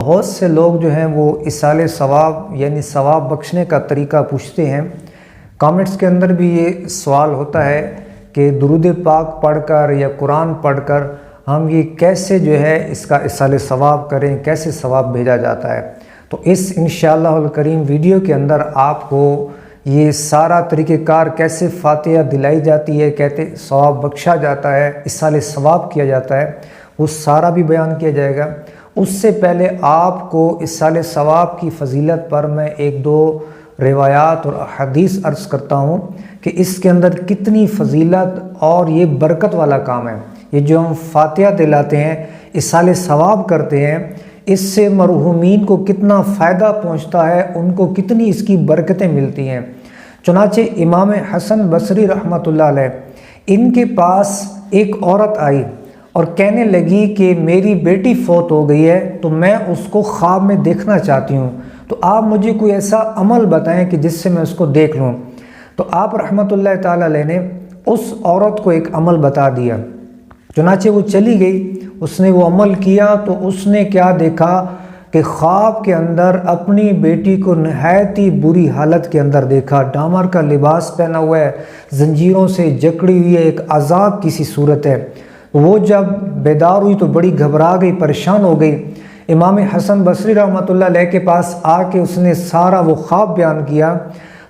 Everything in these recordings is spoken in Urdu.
بہت سے لوگ جو ہیں وہ ایصال ثواب یعنی ثواب بخشنے کا طریقہ پوچھتے ہیں۔ کامنٹس کے اندر بھی یہ سوال ہوتا ہے کہ درود پاک پڑھ کر یا قرآن پڑھ کر ہم یہ کیسے جو ہے اس کا ایصال ثواب کریں، کیسے ثواب بھیجا جاتا ہے۔ تو اس انشاءاللہ الکریم ویڈیو کے اندر آپ کو یہ سارا طریقہ کار کیسے فاتحہ دلائی جاتی ہے، کہتے ثواب بخشا جاتا ہے، ایصال ثواب کیا جاتا ہے، وہ سارا بھی بیان کیا جائے گا۔ اس سے پہلے آپ کو ایصال ثواب کی فضیلت پر میں ایک دو روایات اور حدیث عرض کرتا ہوں کہ اس کے اندر کتنی فضیلت اور یہ برکت والا کام ہے۔ یہ جو ہم فاتحہ دلاتے ہیں، ایصال ثواب کرتے ہیں، اس سے مرحومین کو کتنا فائدہ پہنچتا ہے، ان کو کتنی اس کی برکتیں ملتی ہیں۔ چنانچہ امام حسن بصری رحمۃ اللہ علیہ، ان کے پاس ایک عورت آئی اور کہنے لگی کہ میری بیٹی فوت ہو گئی ہے تو میں اس کو خواب میں دیکھنا چاہتی ہوں، تو آپ مجھے کوئی ایسا عمل بتائیں کہ جس سے میں اس کو دیکھ لوں۔ تو آپ رحمۃ اللہ تعالی علیہ نے اس عورت کو ایک عمل بتا دیا۔ چنانچہ وہ چلی گئی، اس نے وہ عمل کیا تو اس نے کیا دیکھا کہ خواب کے اندر اپنی بیٹی کو نہایت ہی بری حالت کے اندر دیکھا، ڈامر کا لباس پہنا ہوا ہے، زنجیروں سے جکڑی ہوئی ہے، ایک عذاب کی سی صورت ہے۔ وہ جب بیدار ہوئی تو بڑی گھبرا گئی، پریشان ہو گئی۔ امام حسن بصری رحمۃ اللہ علیہ کے پاس آ کے اس نے سارا وہ خواب بیان کیا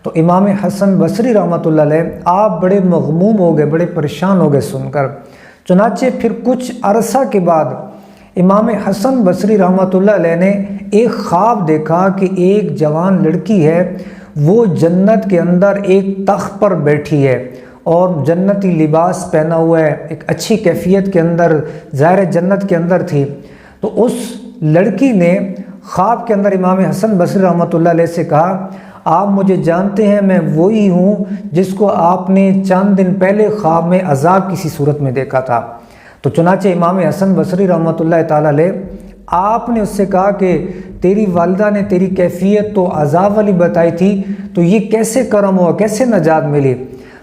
تو امام حسن بصری رحمۃ اللہ علیہ آپ بڑے مغموم ہو گئے، بڑے پریشان ہو گئے سن کر۔ چنانچہ پھر کچھ عرصہ کے بعد امام حسن بصری رحمۃ اللہ علیہ نے ایک خواب دیکھا کہ ایک جوان لڑکی ہے، وہ جنت کے اندر ایک تخت پر بیٹھی ہے اور جنتی لباس پہنا ہوا ہے، ایک اچھی کیفیت کے اندر، ظاہر جنت کے اندر تھی۔ تو اس لڑکی نے خواب کے اندر امام حسن بصری رحمۃ اللہ علیہ سے کہا، آپ مجھے جانتے ہیں، میں وہی ہوں جس کو آپ نے چند دن پہلے خواب میں عذاب کسی صورت میں دیکھا تھا۔ تو چنانچہ امام حسن بصری رحمۃ اللہ تعالی علیہ آپ نے اس سے کہا کہ تیری والدہ نے تیری کیفیت تو عذاب والی بتائی تھی، تو یہ کیسے کرم ہوا، کیسے نجات ملی؟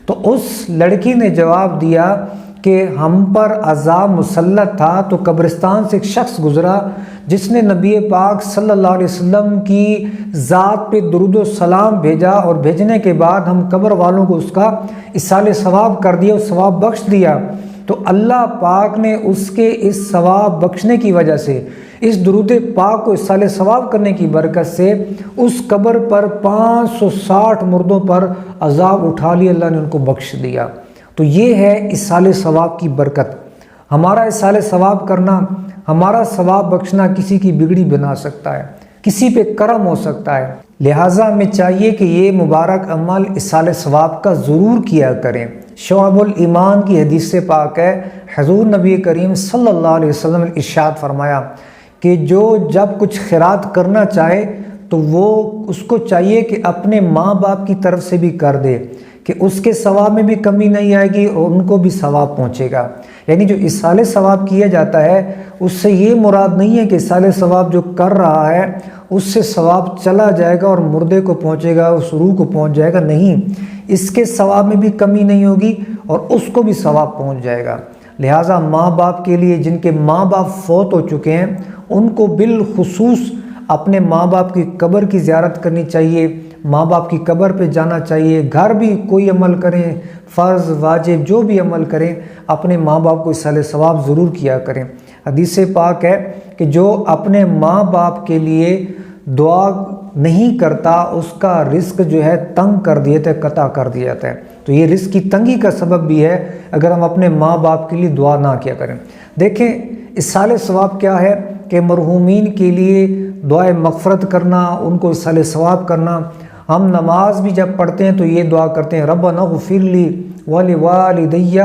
تو اس لڑکی نے جواب دیا کہ ہم پر عذاب مسلط تھا، تو قبرستان سے ایک شخص گزرا جس نے نبی پاک صلی اللہ علیہ وسلم کی ذات پہ درود و سلام بھیجا، اور بھیجنے کے بعد ہم قبر والوں کو اس کا ایصال ثواب کر دیا اور ثواب بخش دیا۔ تو اللہ پاک نے اس کے اس ثواب بخشنے کی وجہ سے، اس درود پاک کو ایصال ثواب کرنے کی برکت سے، اس قبر پر 560 مردوں پر عذاب اٹھا لیا، اللہ نے ان کو بخش دیا۔ تو یہ ہے ایصال ثواب کی برکت۔ ہمارا ایصال ثواب کرنا، ہمارا ثواب بخشنا کسی کی بگڑی بنا سکتا ہے، کسی پہ کرم ہو سکتا ہے، لہٰذا ہمیں چاہیے کہ یہ مبارک عمل ایصال ثواب کا ضرور کیا کریں۔ شعب الایمان کی حدیث سے پاک ہے، حضور نبی کریم صلی اللہ علیہ وسلم نے ارشاد فرمایا کہ جو جب کچھ خیرات کرنا چاہے تو وہ اس کو چاہیے کہ اپنے ماں باپ کی طرف سے بھی کر دے، کہ اس کے ثواب میں بھی کمی نہیں آئے گی اور ان کو بھی ثواب پہنچے گا۔ یعنی جو ایصال ثواب کیا جاتا ہے اس سے یہ مراد نہیں ہے کہ ایصال ثواب جو کر رہا ہے اس سے ثواب چلا جائے گا اور مردے کو پہنچے گا، اس روح کو پہنچ جائے گا، نہیں، اس کے ثواب میں بھی کمی نہیں ہوگی اور اس کو بھی ثواب پہنچ جائے گا۔ لہٰذا ماں باپ کے لیے، جن کے ماں باپ فوت ہو چکے ہیں، ان کو بالخصوص اپنے ماں باپ کی قبر کی زیارت کرنی چاہیے، ماں باپ کی قبر پہ جانا چاہیے۔ گھر بھی کوئی عمل کریں، فرض واجب جو بھی عمل کریں، اپنے ماں باپ کو ایصال ثواب ضرور کیا کریں۔ حدیث پاک ہے کہ جو اپنے ماں باپ کے لیے دعا نہیں کرتا اس کا رزق جو ہے تنگ کر دیا جاتا ہے، قطع کر دیا جاتا ہے۔ تو یہ رزق کی تنگی کا سبب بھی ہے اگر ہم اپنے ماں باپ کے لیے دعا نہ کیا کریں۔ دیکھیں ایصال ثواب کیا ہے کہ مرحومین کے لیے دعائے مغفرت کرنا، ان کو ایصال ثواب کرنا۔ ہم نماز بھی جب پڑھتے ہیں تو یہ دعا کرتے ہیں، ربنا اغفر لی ولوالدی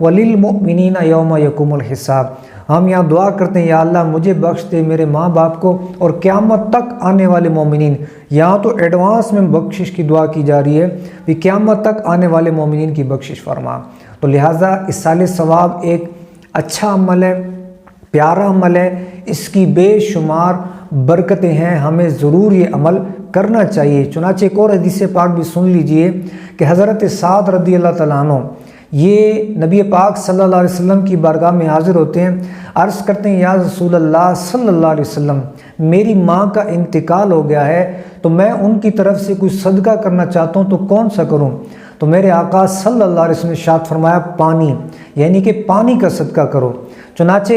وللمؤمنین یوم یقوم الحساب۔ ہم یہاں دعا کرتے ہیں، یا اللہ مجھے بخش دے، میرے ماں باپ کو، اور قیامت تک آنے والے مومنین۔ یہاں تو ایڈوانس میں بخشش کی دعا کی جا رہی ہے کہ قیامت تک آنے والے مومنین کی بخشش فرما۔ تو لہٰذا ایصال ثواب ایک اچھا عمل ہے، پیارا عمل ہے، اس کی بے شمار برکتیں ہیں، ہمیں ضرور یہ عمل کرنا چاہیے۔ چنانچہ ایک اور حدیث پاک بھی سن لیجئے کہ حضرت سعد رضی اللہ تعالیٰ عنہ، یہ نبی پاک صلی اللہ علیہ وسلم کی بارگاہ میں حاضر ہوتے ہیں، عرض کرتے ہیں یا رسول اللہ صلی اللہ علیہ وسلم، میری ماں کا انتقال ہو گیا ہے تو میں ان کی طرف سے کوئی صدقہ کرنا چاہتا ہوں تو کون سا کروں؟ تو میرے آقا صلی اللہ علیہ وسلم نے ارشاد فرمایا پانی، یعنی کہ پانی کا صدقہ کرو۔ چنانچہ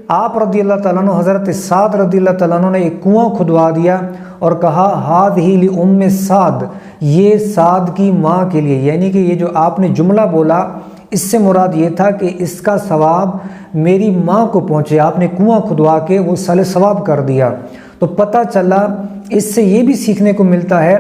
آپ رضی اللہ تعالیٰ عنہ حضرت سعد رضی اللہ تعالیٰ عنہ نے ایک کنواں کھدوا دیا اور کہا ہذہ لأم سعد، یہ سعد کی ماں کے لیے، یعنی کہ یہ جو آپ نے جملہ بولا اس سے مراد یہ تھا کہ اس کا ثواب میری ماں کو پہنچے۔ آپ نے کنواں کھدوا کے وہ سال ثواب کر دیا۔ تو پتہ چلا اس سے یہ بھی سیکھنے کو ملتا ہے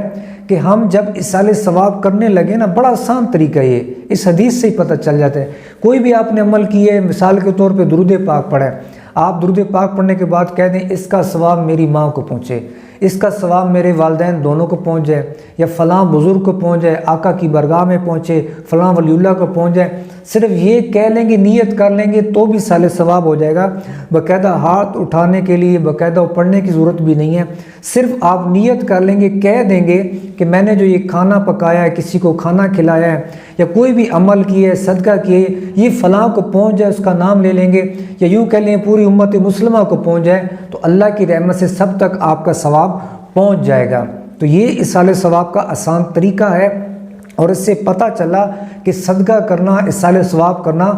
کہ ہم جب اصال ثواب کرنے لگے نا، بڑا آسان طریقہ یہ اس حدیث سے ہی پتہ چل جاتا ہے۔ کوئی بھی آپ نے عمل کیے ہے، مثال کے طور پہ درود پاک پڑھیں، آپ درود پاک پڑھنے کے بعد کہہ دیں اس کا ثواب میری ماں کو پہنچے، اس کا ثواب میرے والدین دونوں کو پہنچ جائے، یا فلاں بزرگ کو پہنچ جائے، آقا کی برگاہ میں پہنچے، فلاں ولی اللہ کو پہنچ جائے۔ صرف یہ کہہ لیں گے، نیت کر لیں گے تو بھی سال ثواب ہو جائے گا۔ باقاعدہ ہاتھ اٹھانے کے لیے باقاعدہ پڑھنے کی ضرورت بھی نہیں ہے، صرف آپ نیت کر لیں گے، کہہ دیں گے کہ میں نے جو یہ کھانا پکایا ہے، کسی کو کھانا کھلایا ہے، یا کوئی بھی عمل کیا ہے، صدقہ کیے، یہ فلاں کو پہنچ جائے، اس کا نام لے لیں گے، یا یوں کہہ لیں پوری امت مسلمہ کو پہنچ جائے، تو اللہ کی رحمت سے سب تک آپ کا ثواب پہنچ جائے گا۔ تو یہ اصال ثواب کا آسان طریقہ ہے، اور اس سے پتہ چلا کہ صدقہ کرنا، اصال ثواب کرنا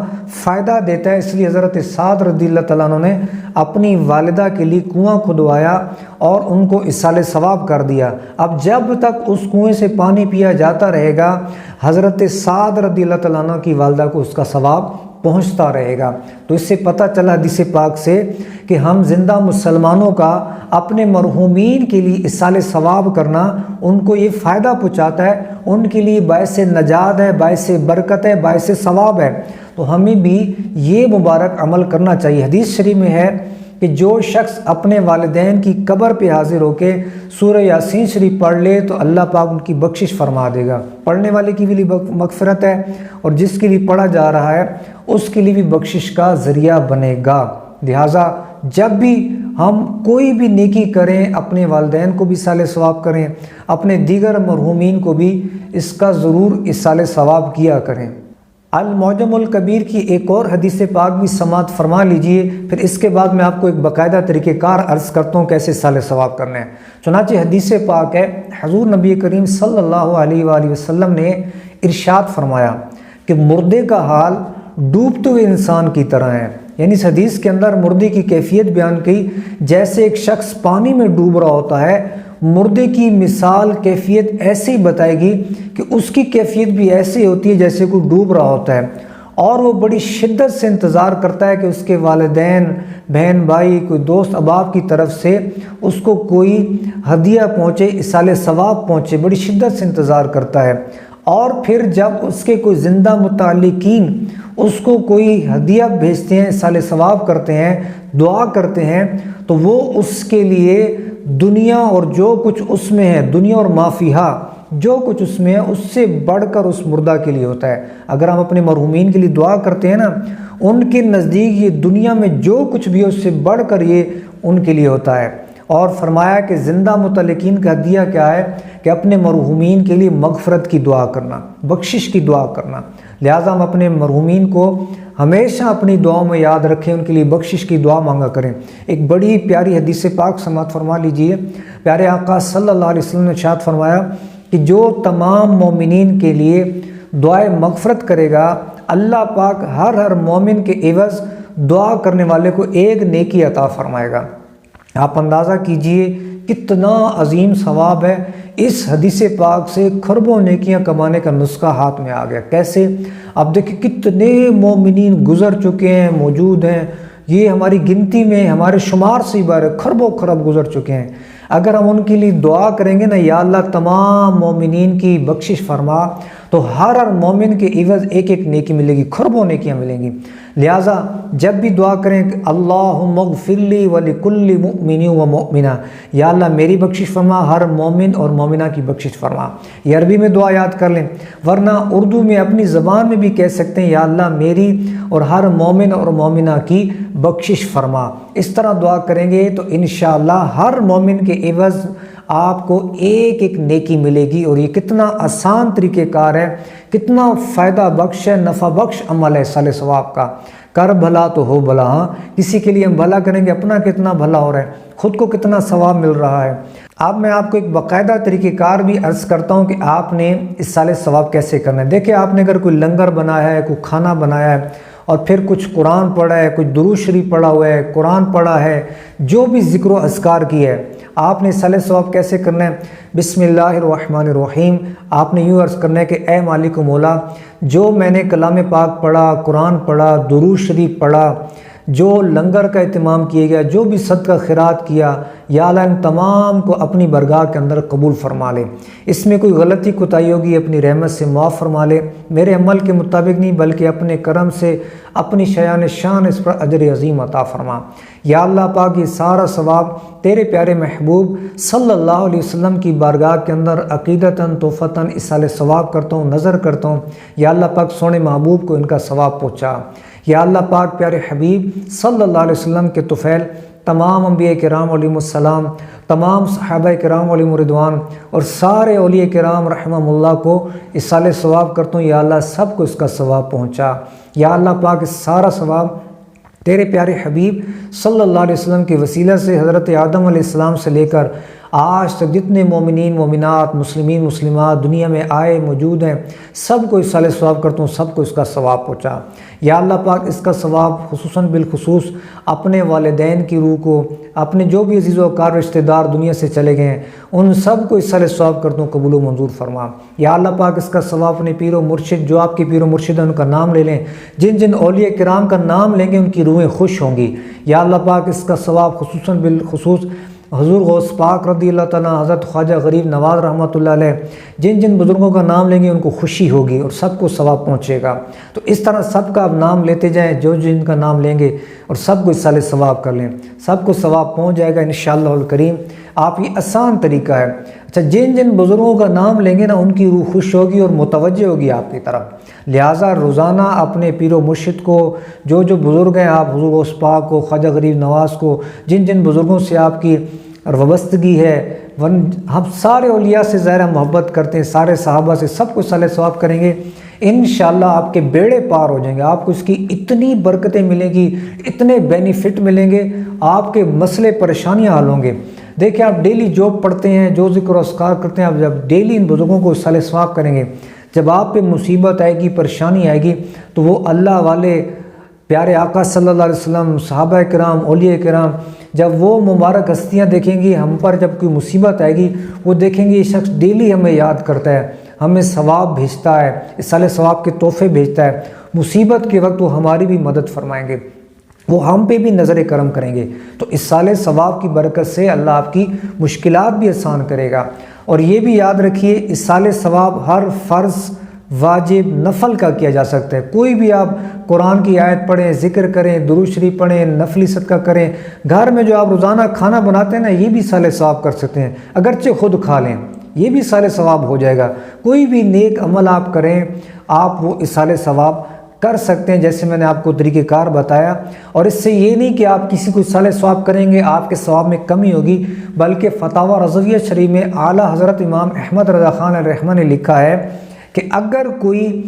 فائدہ دیتا ہے۔ اس لیے حضرت سعد رضی اللہ تعالیٰ عنہ نے اپنی والدہ کے لیے کنواں کھدوایا اور ان کو اصال ثواب کر دیا۔ اب جب تک اس کنویں سے پانی پیا جاتا رہے گا، حضرت سعد رضی اللہ تعالیٰ عنہ کی والدہ کو اس کا ثواب پہنچتا رہے گا۔ تو اس سے پتہ چلا حدیث پاک سے کہ ہم زندہ مسلمانوں کا اپنے مرحومین کے لیے اصال ثواب کرنا ان کو یہ فائدہ پہنچاتا ہے، ان کے لیے باعث نجات ہے، باعث برکت ہے، باعث ثواب ہے۔ تو ہمیں بھی یہ مبارک عمل کرنا چاہیے۔ حدیث شریف میں ہے کہ جو شخص اپنے والدین کی قبر پہ حاضر ہو کے سورہ یاسین شریف پڑھ لے تو اللہ پاک ان کی بخشش فرما دے گا۔ پڑھنے والے کی بھی مغفرت ہے، اور جس کے لیے پڑھا جا رہا ہے اس کے لیے بھی بخشش کا ذریعہ بنے گا۔ لہٰذا جب بھی ہم کوئی بھی نیکی کریں، اپنے والدین کو بھی اصال ثواب کریں، اپنے دیگر مرحومین کو بھی اس کا ضرور اصال ثواب کیا کریں۔ المعجم الکبیر کی ایک اور حدیث پاک بھی سماعت فرما لیجئے، پھر اس کے بعد میں آپ کو ایک باقاعدہ طریقہ کار عرض کرتا ہوں کیسے اصال ثواب کرنے ہیں۔ چنانچہ حدیث پاک ہے، حضور نبی کریم صلی اللہ علیہ وآلہ وسلم نے ارشاد فرمایا کہ مردے کا حال ڈوبتے ہوئے انسان کی طرح ہے۔ یعنی اس حدیث کے اندر مردے کی کیفیت بیان کی، جیسے ایک شخص پانی میں ڈوب رہا ہوتا ہے، مردے کی مثال کیفیت ایسے ہی بتائے گی کہ اس کی کیفیت بھی ایسی ہوتی ہے جیسے کوئی ڈوب رہا ہوتا ہے، اور وہ بڑی شدت سے انتظار کرتا ہے کہ اس کے والدین، بہن بھائی، کوئی دوست احباب کی طرف سے اس کو کوئی ہدیہ پہنچے، اصال ثواب پہنچے، بڑی شدت سے انتظار کرتا ہے۔ اور پھر جب اس کے کوئی زندہ متعلقین اس کو کوئی ہدیہ بھیجتے ہیں، اصال ثواب کرتے ہیں، دعا کرتے ہیں، تو وہ اس کے لیے دنیا اور جو کچھ اس میں ہے، دنیا اور ما فیہا، جو کچھ اس میں ہے اس سے بڑھ کر اس مردہ کے لیے ہوتا ہے۔ اگر ہم اپنے مرحومین کے لیے دعا کرتے ہیں نا، ان کے نزدیک یہ دنیا میں جو کچھ بھی ہے اس سے بڑھ کر یہ ان کے لیے ہوتا ہے۔ اور فرمایا کہ زندہ متعلقین کا ہدیہ کیا ہے کہ اپنے مرحومین کے لیے مغفرت کی دعا کرنا، بخشش کی دعا کرنا۔ لہٰذا ہم اپنے مرحومین کو ہمیشہ اپنی دعاؤں میں یاد رکھیں، ان کے لیے بخشش کی دعا مانگا کریں۔ ایک بڑی پیاری حدیث پاک سماعت فرما لیجئے۔ پیارے آقا صلی اللہ علیہ وسلم نے ارشاد فرمایا کہ جو تمام مومنین کے لیے دعائے مغفرت کرے گا، اللہ پاک ہر مومن کے عوض دعا کرنے والے کو ایک نیکی عطا فرمائے گا۔ آپ اندازہ کیجئے کتنا عظیم ثواب ہے۔ اس حدیث پاک سے کھربوں نیکیاں کمانے کا نسخہ ہاتھ میں آ گیا۔ کیسے؟ اب دیکھیں کتنے مومنین گزر چکے ہیں، موجود ہیں، یہ ہماری گنتی میں، ہمارے شمار سے بار کھربوں کھرب گزر چکے ہیں۔ اگر ہم ان کے لیے دعا کریں گے نا، یا اللہ تمام مومنین کی بخشش فرما، تو ہر مومن کے عوض ایک ایک نیکی ملے گی، کھربوں نیکیاں ملیں گی۔ لہٰذا جب بھی دعا کریں کہ اللہم اغفر لی ولکل مؤمن و مؤمنہ، یا اللہ میری بخشش فرما، ہر مومن اور مومنہ کی بخشش فرما۔ یہ عربی میں دعا یاد کر لیں، ورنہ اردو میں اپنی زبان میں بھی کہہ سکتے ہیں یا اللہ میری اور ہر مومن اور مومنہ کی بخشش فرما۔ اس طرح دعا کریں گے تو انشاءاللہ ہر مومن کے عوض آپ کو ایک ایک نیکی ملے گی۔ اور یہ کتنا آسان طریقہ کار ہے، کتنا فائدہ بخش ہے، نفع بخش عمل ہے ایصال ثواب کا۔ کر بھلا تو ہو بھلا، ہاں کسی کے لیے ہم بھلا کریں گے، اپنا کتنا بھلا ہو رہا ہے، خود کو کتنا ثواب مل رہا ہے۔ اب میں آپ کو ایک باقاعدہ طریقہ کار بھی عرض کرتا ہوں کہ آپ نے ایصال ثواب کیسے کرنا ہے۔ دیکھیں، آپ نے اگر کوئی لنگر بنایا ہے، کوئی کھانا بنایا ہے، اور پھر کچھ قرآن پڑھا ہے، کچھ درود شریف پڑھا ہوا ہے، قرآن پڑھا ہے، جو بھی ذکر و اذکار کیا ہے، آپ نے ایصال ثواب کیسے کرنا ہے؟ بسم اللہ الرحمن الرحیم، آپ نے یوں عرض کرنا ہے کہ اے مالک و مولا، جو میں نے کلام پاک پڑھا، قرآن پڑھا، درود شریف پڑھا، جو لنگر کا اہتمام کیا گیا، جو بھی صدقہ خیرات کیا، یا اللہ ان تمام کو اپنی برگاہ کے اندر قبول فرما لے۔ اس میں کوئی غلطی کوتاہی ہوگی اپنی رحمت سے معاف فرما لے، میرے عمل کے مطابق نہیں بلکہ اپنے کرم سے، اپنی شایان شان اس پر اجر عظیم عطا فرما۔ یا اللہ پاک، یہ سارا ثواب تیرے پیارے محبوب صلی اللہ علیہ وسلم کی بارگاہ کے اندر عقیدتاً توفتاً ایصال ثواب کرتا ہوں، نظر کرتا ہوں۔ یا اللہ پاک، سونے محبوب کو ان کا ثواب پہنچا۔ یا اللہ پاک، پیارے حبیب صلی اللہ علیہ وسلم کے طفیل تمام انبیاء کرام علیہم السلام، تمام صحابہ کرام علیہم رضوان، اور سارے اولیاء کرام رحمہم اللہ کو ایصال ثواب کرتا ہوں۔ یا اللہ سب کو اس کا ثواب پہنچا۔ یا اللہ پاک، اس سارا ثواب تیرے پیارے حبیب صلی اللہ علیہ وسلم کے وسیلہ سے حضرت آدم علیہ السلام سے لے کر آج تک جتنے مومنین مومنات مسلمین مسلمات دنیا میں آئے موجود ہیں، سب کو ایصال ثواب کرتا ہوں، سب کو اس کا ثواب پہنچا۔ یا اللہ پاک، اس کا ثواب خصوصاً بالخصوص اپنے والدین کی روح کو، اپنے جو بھی عزیز و اقارب رشتہ دار دنیا سے چلے گئے ہیں، ان سب کو ایصال ثواب کرتا ہوں، قبول و منظور فرما۔ یا اللہ پاک، اس کا ثواب اپنے پیر و مرشد، جو آپ کے پیر و مرشد ہیں ان کا نام لے لیں، جن جن اولیاء کرام کا نام لیں گے ان کی روحیں خوش ہوں گی۔ یا اللہ پاک، اس کا ثواب خصوصاً بالخصوص حضور غوث پاک رضی اللہ تعالیٰ، حضرت خواجہ غریب نواز رحمۃ اللہ علیہ، جن جن بزرگوں کا نام لیں گے ان کو خوشی ہوگی اور سب کو ثواب پہنچے گا۔ تو اس طرح سب کا آپ نام لیتے جائیں، جو جن کا نام لیں گے، اور سب کو ایصال ثواب کر لیں، سب کو ثواب پہنچ جائے گا انشاءاللہ الکریم۔ آپ یہ آسان طریقہ ہے۔ اچھا، جن جن بزرگوں کا نام لیں گے نا، ان کی روح خوش ہوگی اور متوجہ ہوگی آپ کی طرف۔ لہٰذا روزانہ اپنے پیر و مرشد کو، جو جو بزرگ ہیں، آپ حضور غوث پاک کو، خواجہ غریب نواز کو، جن جن بزرگوں سے آپ کی وابستگی ہے، ہم سارے اولیاء سے ظاہر محبت کرتے ہیں، سارے صحابہ سے، سب کو ایصال ثواب کریں گے، انشاءاللہ آپ کے بیڑے پار ہو جائیں گے۔ آپ کو اس کی اتنی برکتیں ملیں گی، اتنے بینیفٹ ملیں گے، آپ کے مسئلے پریشانیاں حل ہوں گے۔ دیکھیں، آپ ڈیلی جو پڑھتے ہیں، جو ذکر و اذکار کرتے ہیں، آپ جب ڈیلی ان بزرگوں کو ایصال ثواب کریں گے، جب آپ پہ مصیبت آئے گی، پریشانی آئے گی، تو وہ اللہ والے پیارے آقا صلی اللہ علیہ وسلم، صحابہ کرام، اولیاء کرام، جب وہ مبارک ہستیاں دیکھیں گی ہم پر، جب کوئی مصیبت آئے گی، وہ دیکھیں گے یہ شخص ڈیلی ہمیں یاد کرتا ہے، ہمیں ثواب بھیجتا ہے، ایصال ثواب کے تحفے بھیجتا ہے، مصیبت کے وقت وہ ہماری بھی مدد فرمائیں گے، وہ ہم پہ بھی نظر کرم کریں گے۔ تو ایصال ثواب کی برکت سے اللہ آپ کی مشکلات بھی آسان کرے گا۔ اور یہ بھی یاد رکھیے، ایصال ثواب ہر فرض، واجب، نفل کا کیا جا سکتا ہے۔ کوئی بھی آپ قرآن کی آیت پڑھیں، ذکر کریں، درود شریف پڑھیں، نفلی صدقہ کریں، گھر میں جو آپ روزانہ کھانا بناتے ہیں نا، یہ بھی ایصال ثواب کر سکتے ہیں، اگرچہ خود کھا لیں، یہ بھی ایصال ثواب ہو جائے گا۔ کوئی بھی نیک عمل آپ کریں، آپ وہ ایصال ثواب کر سکتے ہیں، جیسے میں نے آپ کو طریقہ کار بتایا۔ اور اس سے یہ نہیں کہ آپ کسی کو ایصال ثواب کریں گے آپ کے ثواب میں کمی ہوگی، بلکہ فتاوی رضویہ شریف میں اعلیٰ حضرت امام احمد رضا خان علیہ الرحمہ نے لکھا ہے کہ اگر کوئی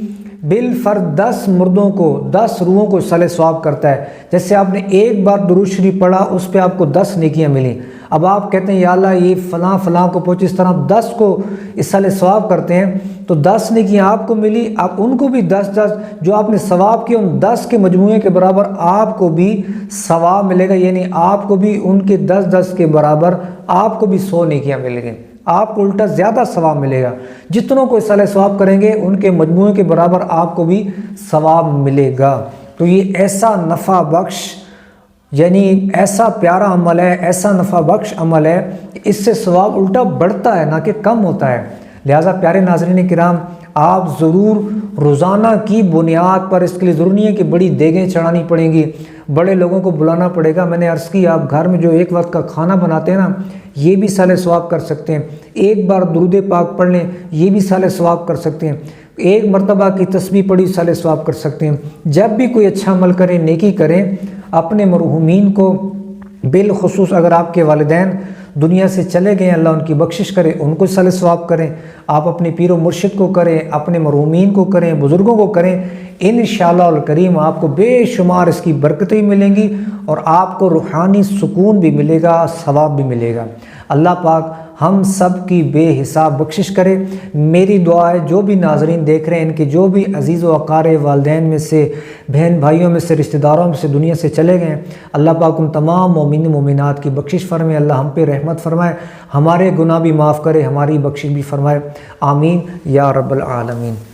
بالفرض 10 مردوں کو، 10 روحوں کو ایصال ثواب کرتا ہے، جیسے آپ نے ایک بار درود شریف پڑھا، اس پہ آپ کو 10 نیکیاں ملیں۔ اب آپ کہتے ہیں یا اللہ یہ فلاں فلاں کو پہنچے، اس طرح 10 کو ایصال ثواب کرتے ہیں تو 10 نیکیاں آپ کو ملی، آپ ان کو بھی 10 جو آپ نے ثواب کیا، ان 10 کے مجموعے کے برابر آپ کو بھی ثواب ملے گا، یعنی آپ کو بھی ان کے 10 کے برابر آپ کو بھی 100 نیکیاں ملیں گی، آپ کو الٹا زیادہ ثواب ملے گا۔ جتنوں کو ایصال ثواب کریں گے ان کے مجموعے کے برابر آپ کو بھی ثواب ملے گا۔ تو یہ ایسا نفع بخش، یعنی ایسا پیارا عمل ہے، ایسا نفع بخش عمل ہے کہ اس سے ثواب الٹا بڑھتا ہے، نہ کہ کم ہوتا ہے۔ لہٰذا پیارے ناظرین کرام، آپ ضرور روزانہ کی بنیاد پر، اس کے لیے ضروری نہیں ہے کہ بڑی دیگیں چڑھانی پڑیں گی، بڑے لوگوں کو بلانا پڑے گا۔ میں نے عرض کی، آپ گھر میں جو ایک وقت کا کھانا بناتے ہیں نا، یہ بھی ایصال ثواب کر سکتے ہیں۔ ایک بار درود پاک پڑھ لیں، یہ بھی ایصال ثواب کر سکتے ہیں۔ ایک مرتبہ کی تسبیح پڑھی، ایصال ثواب کر سکتے ہیں۔ جب بھی کوئی اچھا عمل کریں، نیکی کریں، اپنے مرحومین کو، بالخصوص اگر آپ کے والدین دنیا سے چلے گئے، اللہ ان کی بخشش کرے، ان کو صالح ثواب کریں۔ آپ اپنے پیر و مرشد کو کریں، اپنے مرحومین کو کریں، بزرگوں کو کریں، انشاءاللہ الکریم آپ کو بے شمار اس کی برکتیں ملیں گی اور آپ کو روحانی سکون بھی ملے گا، ثواب بھی ملے گا۔ اللہ پاک ہم سب کی بے حساب بخشش کرے۔ میری دعا ہے جو بھی ناظرین دیکھ رہے ہیں، ان کے جو بھی عزیز و اقارب، والدین میں سے، بہن بھائیوں میں سے، رشتہ داروں میں سے دنیا سے چلے گئے ہیں، اللہ پاک ان تمام مومن مومنات کی بخشش فرمائے، اللہ ہم پہ رحمت فرمائے، ہمارے گناہ بھی معاف کرے، ہماری بخشش بھی فرمائے، آمین یا رب العالمین۔